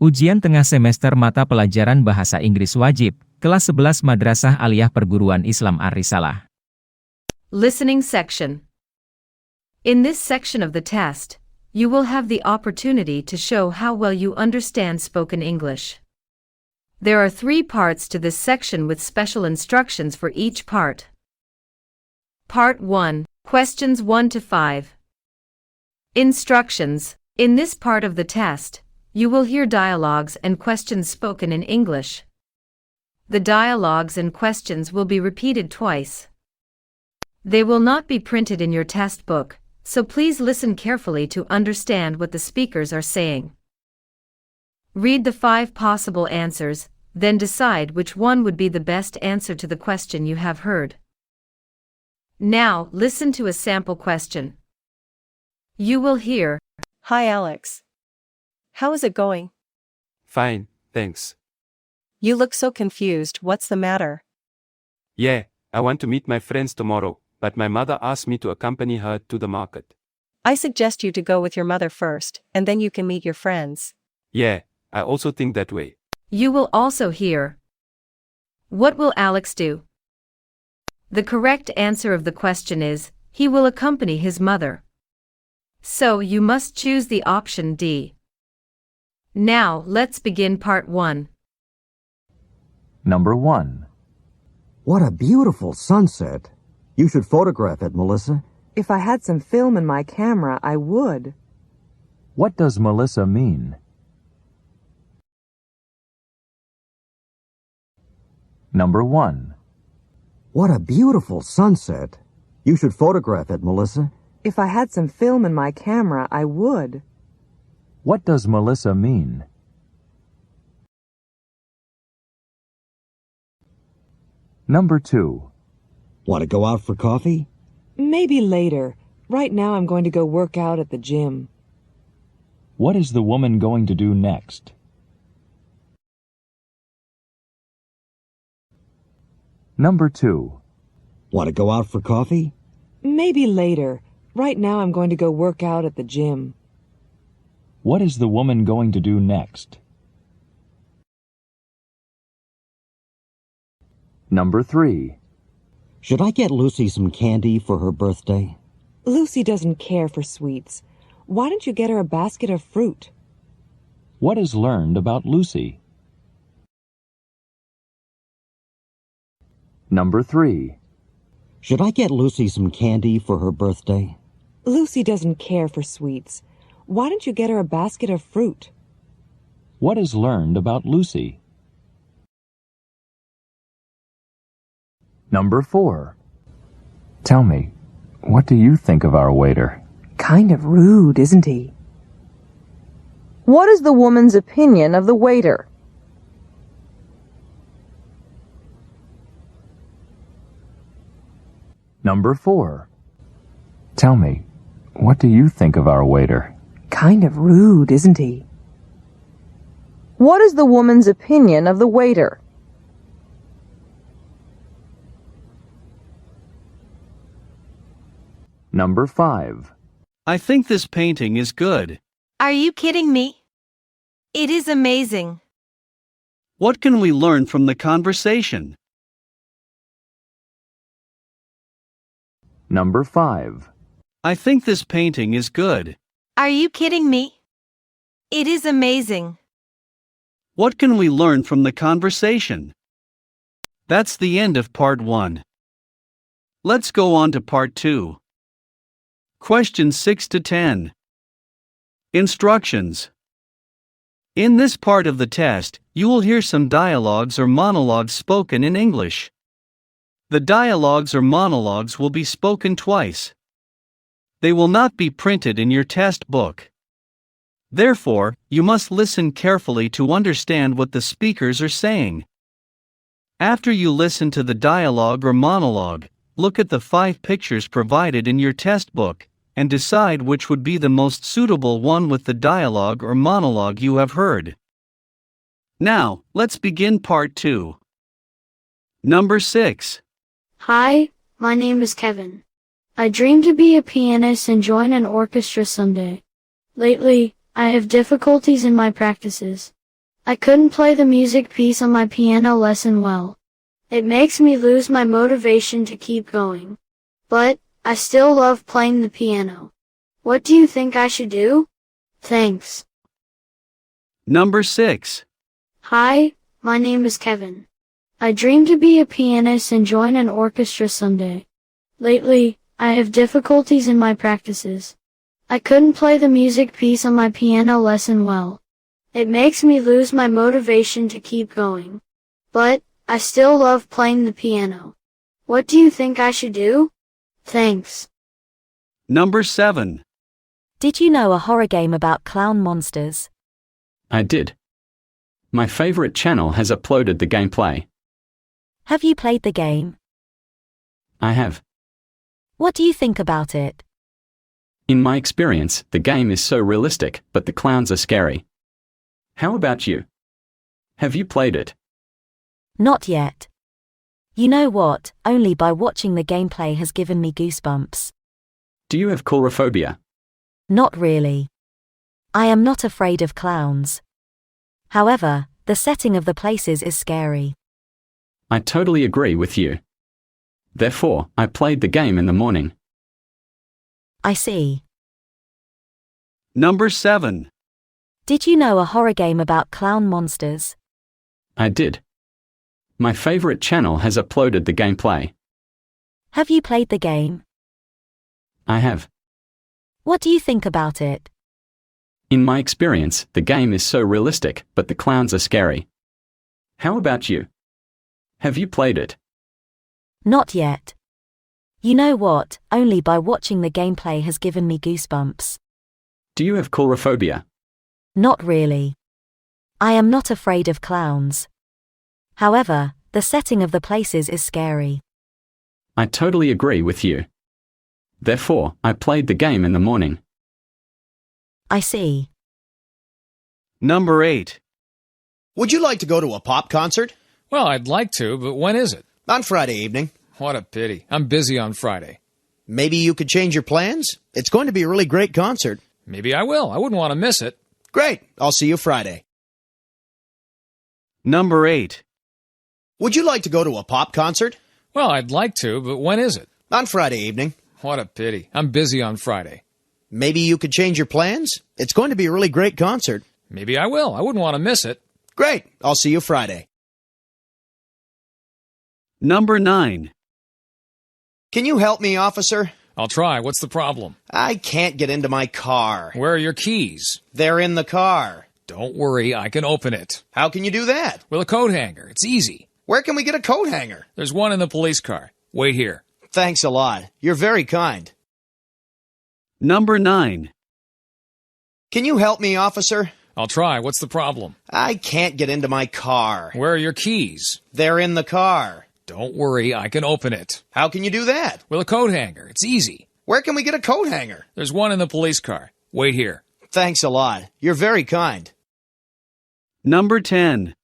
Ujian tengah semester mata pelajaran Bahasa Inggris wajib, kelas 11 Madrasah Aliyah Perguruan Islam Ar-Risalah. Listening section. In this section of the test, you will have the opportunity to show how well you understand spoken English. There are 3 parts to this section with special instructions for each part. Part 1, questions 1 to 5. Instructions. In this part of the test, you will hear dialogues and questions spoken in English. The dialogues and questions will be repeated twice. They will not be printed in your test book, so please listen carefully to understand what the speakers are saying. Read the 5 possible answers, then decide which one would be the best answer to the question you have heard. Now, listen to a sample question. You will hear, Hi Alex. How is it going? Fine, thanks. You look so confused, what's the matter? Yeah, I want to meet my friends tomorrow, but my mother asked me to accompany her to the market. I suggest you to go with your mother first, and then you can meet your friends. Yeah, I also think that way. You will also hear, What will Alex do? The correct answer of the question is, he will accompany his mother. So you must choose the option D. Now, let's begin part 1. Number 1. What a beautiful sunset. You should photograph it, Melissa. If I had some film in my camera, I would. What does Melissa mean? Number 1. What a beautiful sunset. You should photograph it, Melissa. If I had some film in my camera, I would. What does Melissa mean? Number 2. Want to go out for coffee? Maybe later. Right now I'm going to go work out at the gym. What is the woman going to do next? Number 2. Want to go out for coffee? Maybe later. Right now I'm going to go work out at the gym. What is the woman going to do next? Number 3. Should I get Lucy some candy for her birthday? Lucy doesn't care for sweets. Why don't you get her a basket of fruit? What is learned about Lucy? Number 3. Should I get Lucy some candy for her birthday? Lucy doesn't care for sweets. Why don't you get her a basket of fruit? What is learned about Lucy? Number 4. Tell me, what do you think of our waiter? Kind of rude, isn't he? What is the woman's opinion of the waiter? Number 4. Tell me, what do you think of our waiter? Kind of rude, isn't he? What is the woman's opinion of the waiter? Number 5. I think this painting is good. Are you kidding me? It is amazing. What can we learn from the conversation? Number 5. I think this painting is good. Are you kidding me? It is amazing. What can we learn from the conversation? That's the end of part 1. Let's go on to part 2. Questions 6 to 10. Instructions. In this part of the test, you will hear some dialogues or monologues spoken in English. The dialogues or monologues will be spoken twice. They will not be printed in your test book. Therefore, you must listen carefully to understand what the speakers are saying. After you listen to the dialogue or monologue, look at the 5 pictures provided in your test book, and decide which would be the most suitable one with the dialogue or monologue you have heard. Now, let's begin part 2. Number 6. Hi, my name is Kevin. I dream to be a pianist and join an orchestra someday. Lately, I have difficulties in my practices. I couldn't play the music piece on my piano lesson well. It makes me lose my motivation to keep going. But, I still love playing the piano. What do you think I should do? Thanks. Number 6. Hi, my name is Kevin. I dream to be a pianist and join an orchestra someday. Lately, I have difficulties in my practices. I couldn't play the music piece on my piano lesson well. It makes me lose my motivation to keep going. But, I still love playing the piano. What do you think I should do? Thanks. Number 7. Did you know a horror game about clown monsters? I did. My favorite channel has uploaded the gameplay. Have you played the game? I have. What do you think about it? In my experience, the game is so realistic, but the clowns are scary. How about you? Have you played it? Not yet. You know what, only by watching the gameplay has given me goosebumps. Do you have coulrophobia? Not really. I am not afraid of clowns. However, the setting of the places is scary. I totally agree with you. Therefore, I played the game in the morning. I see. Number 7. Did you know a horror game about clown monsters? I did. My favorite channel has uploaded the gameplay. Have you played the game? I have. What do you think about it? In my experience, the game is so realistic, but the clowns are scary. How about you? Have you played it? Not yet. You know what, only by watching the gameplay has given me goosebumps. Do you have coulrophobia? Not really. I am not afraid of clowns. However, the setting of the places is scary. I totally agree with you. Therefore, I played the game in the morning. I see. Number 8. Would you like to go to a pop concert? Well, I'd like to, but when is it? On Friday evening. What a pity. I'm busy on Friday. Maybe you could change your plans? It's going to be a really great concert. Maybe I will. I wouldn't want to miss it. Great. I'll see you Friday. Number 8. Would you like to go to a pop concert? Well, I'd like to, but when is it? On Friday evening. What a pity. I'm busy on Friday. Maybe you could change your plans? It's going to be a really great concert. Maybe I will. I wouldn't want to miss it. Great. I'll see you Friday. Number 9. Can you help me, officer? I'll try. What's the problem? I can't get into my car. Where are your keys? They're in the car. Don't worry. I can open it. How can you do that? With a coat hanger. It's easy. Where can we get a coat hanger? There's one in the police car. Wait here. Thanks a lot. You're very kind. Number 9. Can you help me, officer? I'll try. What's the problem? I can't get into my car. Where are your keys? They're in the car. Don't worry. I can open it. How can you do that? With a coat hanger. It's easy. Where can we get a coat hanger? There's one in the police car. Wait here. Thanks a lot. You're very kind. Number 10.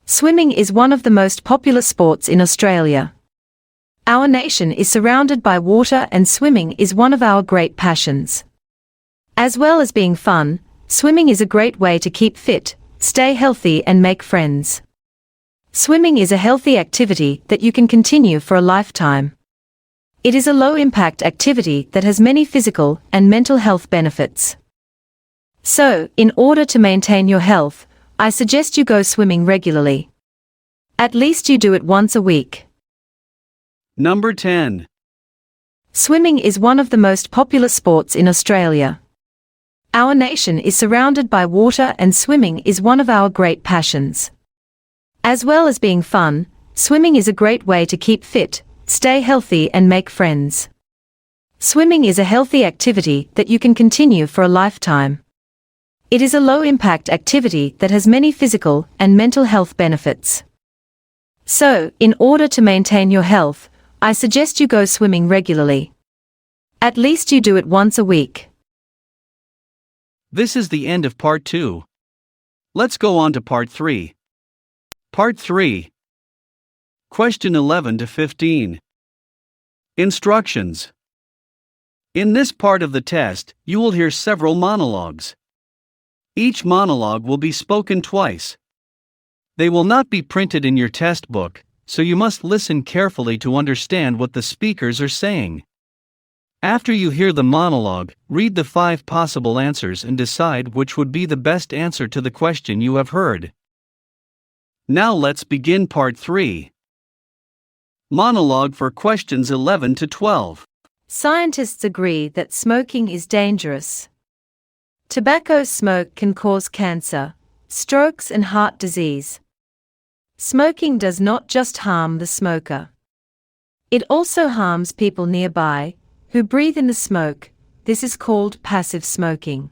Swimming is one of the most popular sports in Australia. Our nation is surrounded by water and swimming is one of our great passions. As well as being fun, swimming is a great way to keep fit, stay healthy and make friends. Swimming is a healthy activity that you can continue for a lifetime. It is a low-impact activity that has many physical and mental health benefits. So, in order to maintain your health, I suggest you go swimming regularly. At least you do it once a week. Number 10. Swimming is one of the most popular sports in Australia. Our nation is surrounded by water and swimming is one of our great passions. As well as being fun, swimming is a great way to keep fit, stay healthy and make friends. Swimming is a healthy activity that you can continue for a lifetime. It is a low-impact activity that has many physical and mental health benefits. So, in order to maintain your health, I suggest you go swimming regularly. At least you do it once a week. This is the end of part 2. Let's go on to part 3. Part 3. Question 11 to 15. Instructions. In this part of the test, you will hear several monologues. Each monologue will be spoken twice. They will not be printed in your test book, so you must listen carefully to understand what the speakers are saying. After you hear the monologue, read the 5 possible answers and decide which would be the best answer to the question you have heard. Now let's begin part 3. Monologue for questions 11 to 12. Scientists agree that smoking is dangerous. Tobacco smoke can cause cancer, strokes and heart disease. Smoking does not just harm the smoker. It also harms people nearby, who breathe in the smoke. This is called passive smoking.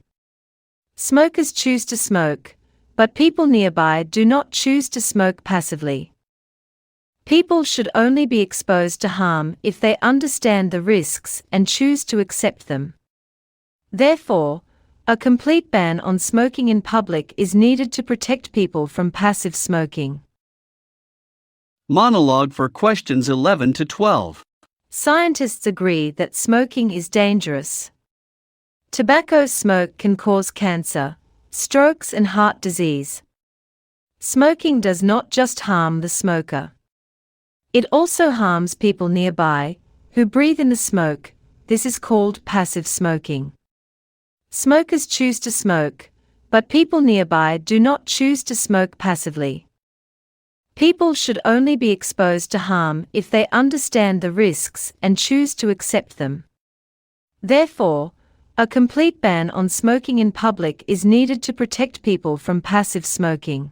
Smokers choose to smoke, but people nearby do not choose to smoke passively. People should only be exposed to harm if they understand the risks and choose to accept them. Therefore, a complete ban on smoking in public is needed to protect people from passive smoking. Monologue for questions 11 to 12. Scientists agree that smoking is dangerous. Tobacco smoke can cause cancer, strokes and heart disease. Smoking does not just harm the smoker. It also harms people nearby, who breathe in the smoke. This is called passive smoking. Smokers choose to smoke, but people nearby do not choose to smoke passively. People should only be exposed to harm if they understand the risks and choose to accept them. Therefore, a complete ban on smoking in public is needed to protect people from passive smoking.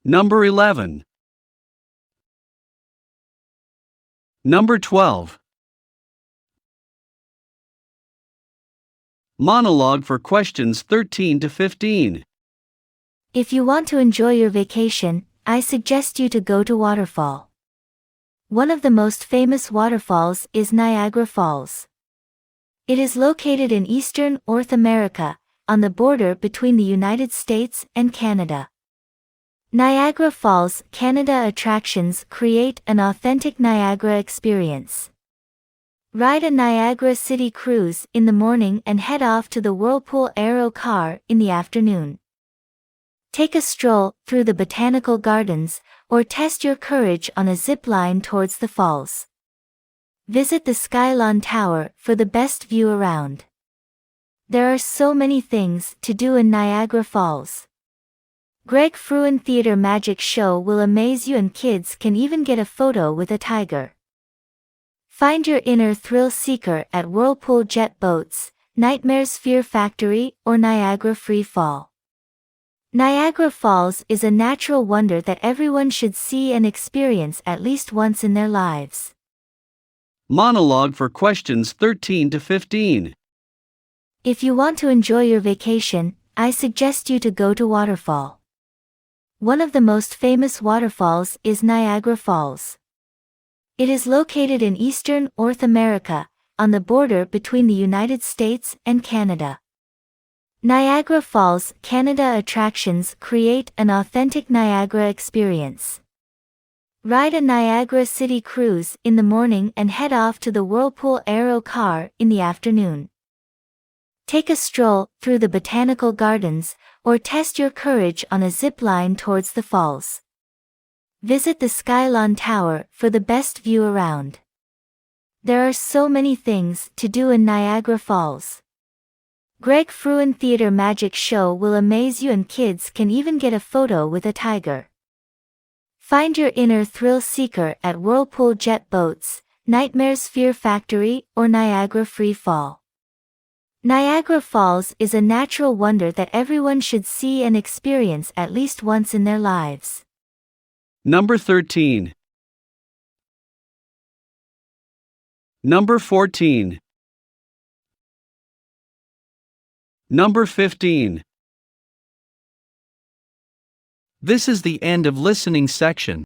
Number 11. Number 12. Monologue for questions 13 to 15. If you want to enjoy your vacation, I suggest you to go to waterfall. One of the most famous waterfalls is Niagara Falls. It is located in eastern North America, on the border between the United States and Canada. Niagara Falls, Canada attractions create an authentic Niagara experience. Ride a Niagara City cruise in the morning and head off to the Whirlpool Aero car in the afternoon. Take a stroll through the botanical gardens, or test your courage on a zip line towards the falls. Visit the Skylon Tower for the best view around. There are so many things to do in Niagara Falls. Greg Fruin Theater Magic Show will amaze you, and kids can even get a photo with a tiger. Find your inner thrill seeker at Whirlpool Jet Boats, Nightmare's Fear Factory, or Niagara Free Fall. Niagara Falls is a natural wonder that everyone should see and experience at least once in their lives. Monologue for questions 13 to 15. If you want to enjoy your vacation, I suggest you to go to waterfall. One of the most famous waterfalls is Niagara Falls. It is located in eastern North America, on the border between the United States and Canada. Niagara Falls, Canada attractions create an authentic Niagara experience. Ride a Niagara City cruise in the morning and head off to the Whirlpool Aero car in the afternoon. Take a stroll through the botanical gardens, or test your courage on a zip line towards the falls. Visit the Skylon Tower for the best view around. There are so many things to do in Niagara Falls. Greg Fruin Theater Magic Show will amaze you, and kids can even get a photo with a tiger. Find your inner thrill seeker at Whirlpool Jet Boats, Nightmare's Fear Factory, or Niagara Free Fall. Niagara Falls is a natural wonder that everyone should see and experience at least once in their lives. Number 13. Number 14. Number 15. This is the end of listening section.